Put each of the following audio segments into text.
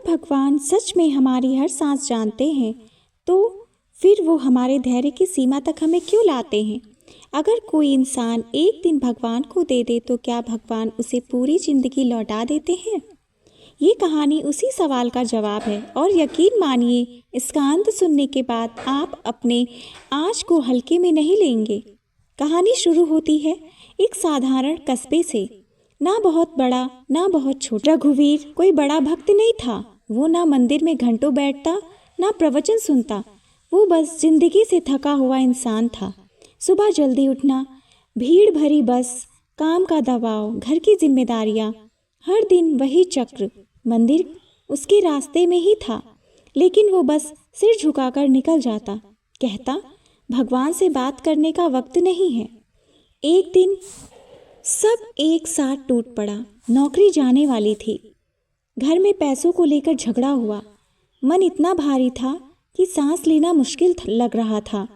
भगवान सच में हमारी हर सांस जानते हैं तो फिर वो हमारे धैर्य की सीमा तक हमें क्यों लाते हैं? अगर कोई इंसान एक दिन भगवान को दे दे तो क्या भगवान उसे पूरी जिंदगी लौटा देते हैं? ये कहानी उसी सवाल का जवाब है और यकीन मानिए इसका अंत सुनने के बाद आप अपने आज को हल्के में नहीं लेंगे। कहानी शुरू होती है एक साधारण कस्बे से। ना बहुत बड़ा ना बहुत छोटा। रघुवीर कोई बड़ा भक्त नहीं था। वो ना मंदिर में घंटों बैठता ना प्रवचन सुनता। वो बस जिंदगी से थका हुआ इंसान था। सुबह जल्दी उठना, भीड़ भरी बस, काम का दबाव, घर की जिम्मेदारियां, हर दिन वही चक्र। मंदिर उसके रास्ते में ही था, लेकिन वो बस सिर झुकाकर निकल जाता, कहता भगवान से बात करने का वक्त नहीं है। एक दिन सब एक साथ टूट पड़ा। नौकरी जाने वाली थी। घर में पैसों को लेकर झगड़ा हुआ। मन इतना भारी था कि सांस लेना मुश्किल लग रहा था।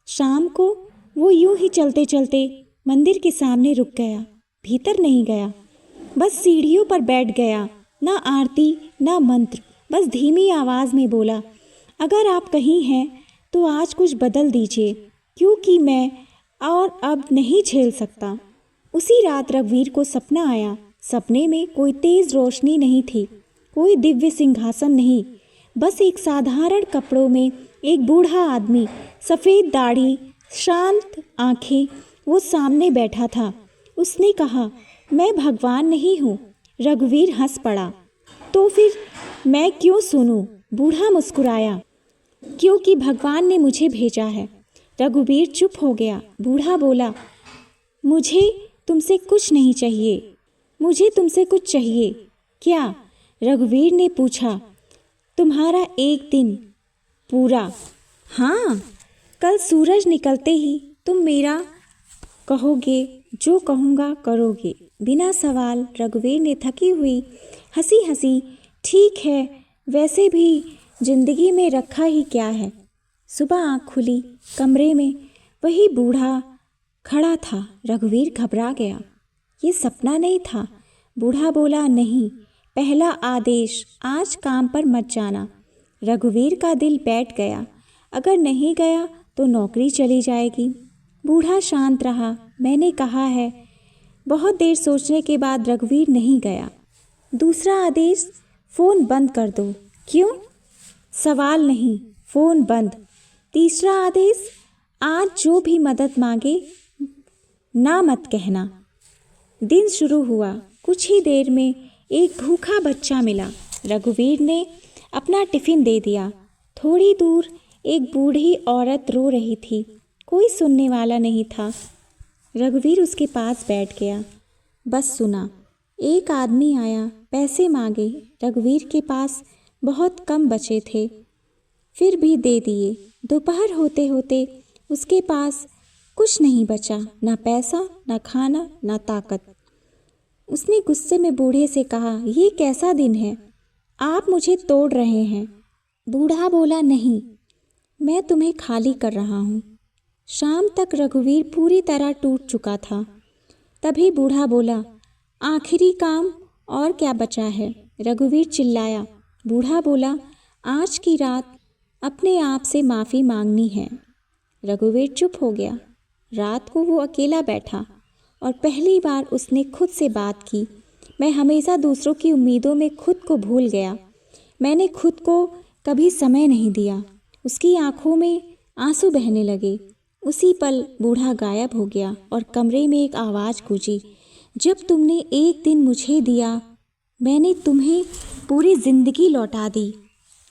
शाम को वो यूं ही चलते चलते मंदिर के सामने रुक गया। भीतर नहीं गया, बस सीढ़ियों पर बैठ गया। ना आरती ना मंत्र, बस धीमी आवाज में बोला, अगर आप कहीं हैं तो आज कुछ बदल दीजिए, क्योंकि मैं और अब नहीं झेल सकता। उसी रात रघुवीर को सपना आया। सपने में कोई तेज रोशनी नहीं थी, कोई दिव्य सिंहासन नहीं, बस एक साधारण कपड़ों में एक बूढ़ा आदमी, सफ़ेद दाढ़ी, शांत आंखें, वो सामने बैठा था। उसने कहा, मैं भगवान नहीं हूँ। रघुवीर हंस पड़ा। तो फिर मैं क्यों सुनूं? बूढ़ा मुस्कुराया, क्योंकि भगवान ने मुझे भेजा है। रघुवीर चुप हो गया। बूढ़ा बोला, मुझे तुमसे कुछ नहीं चाहिए, मुझे तुमसे कुछ चाहिए। क्या? रघुवीर ने पूछा। तुम्हारा एक दिन पूरा। हाँ, कल सूरज निकलते ही तुम मेरा कहोगे, जो कहूँगा करोगे। बिना सवाल रघुवीर ने थकी हुई हंसी हंसी, ठीक है, वैसे भी जिंदगी में रखा ही क्या है। सुबह आँख खुली, कमरे में वही बूढ़ा खड़ा था। रघुवीर घबरा गया। ये सपना नहीं था। बूढ़ा बोला, नहीं, पहला आदेश, आज काम पर मत जाना। रघुवीर का दिल बैठ गया। अगर नहीं गया तो नौकरी चली जाएगी। बूढ़ा शांत रहा। मैंने कहा है। बहुत देर सोचने के बाद रघुवीर नहीं गया। दूसरा आदेश, फ़ोन बंद कर दो। क्यों? सवाल नहीं, फ़ोन बंद। तीसरा आदेश, आज जो भी मदद मांगे ना मत कहना। दिन शुरू हुआ। कुछ ही देर में एक भूखा बच्चा मिला। रघुवीर ने अपना टिफ़िन दे दिया। थोड़ी दूर एक बूढ़ी औरत रो रही थी। कोई सुनने वाला नहीं था। रघुवीर उसके पास बैठ गया, बस सुना। एक आदमी आया, पैसे मांगे। रघुवीर के पास बहुत कम बचे थे, फिर भी दे दिए। दोपहर होते होते उसके पास कुछ नहीं बचा, ना पैसा, ना खाना, ना ताकत। उसने गुस्से में बूढ़े से कहा, ये कैसा दिन है, आप मुझे तोड़ रहे हैं। बूढ़ा बोला, नहीं, मैं तुम्हें खाली कर रहा हूँ। शाम तक रघुवीर पूरी तरह टूट चुका था। तभी बूढ़ा बोला, आखिरी काम, और क्या बचा है? रघुवीर चिल्लाया। बूढ़ा बोला, आज की रात अपने आप से माफ़ी मांगनी है। रघुवीर चुप हो गया। रात को वो अकेला बैठा और पहली बार उसने खुद से बात की। मैं हमेशा दूसरों की उम्मीदों में खुद को भूल गया। मैंने खुद को कभी समय नहीं दिया। उसकी आंखों में आंसू बहने लगे। उसी पल बूढ़ा गायब हो गया और कमरे में एक आवाज़ गूंजी, जब तुमने एक दिन मुझे दिया, मैंने तुम्हें पूरी जिंदगी लौटा दी।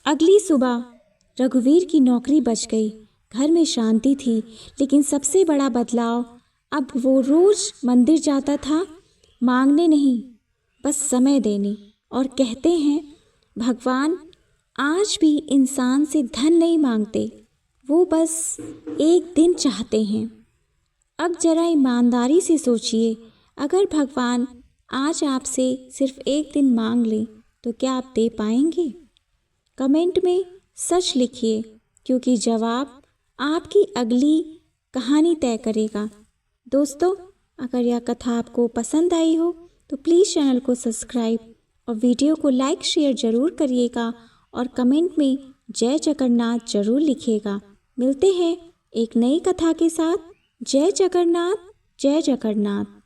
अगली सुबह रघुवीर की नौकरी बच गई। घर में शांति थी, लेकिन सबसे बड़ा बदलाव, अब वो रोज मंदिर जाता था, मांगने नहीं, बस समय देने। और कहते हैं भगवान आज भी इंसान से धन नहीं मांगते, वो बस एक दिन चाहते हैं। अब जरा ईमानदारी से सोचिए, अगर भगवान आज आपसे सिर्फ एक दिन मांग ले तो क्या आप दे पाएंगे? कमेंट में सच लिखिए, क्योंकि जवाब आपकी अगली कहानी तय करेगा। दोस्तों, अगर यह कथा आपको पसंद आई हो तो प्लीज़ चैनल को सब्सक्राइब और वीडियो को लाइक शेयर ज़रूर करिएगा और कमेंट में जय जगन्नाथ ज़रूर लिखिएगा। मिलते हैं एक नई कथा के साथ। जय जगन्नाथ, जय जगन्नाथ।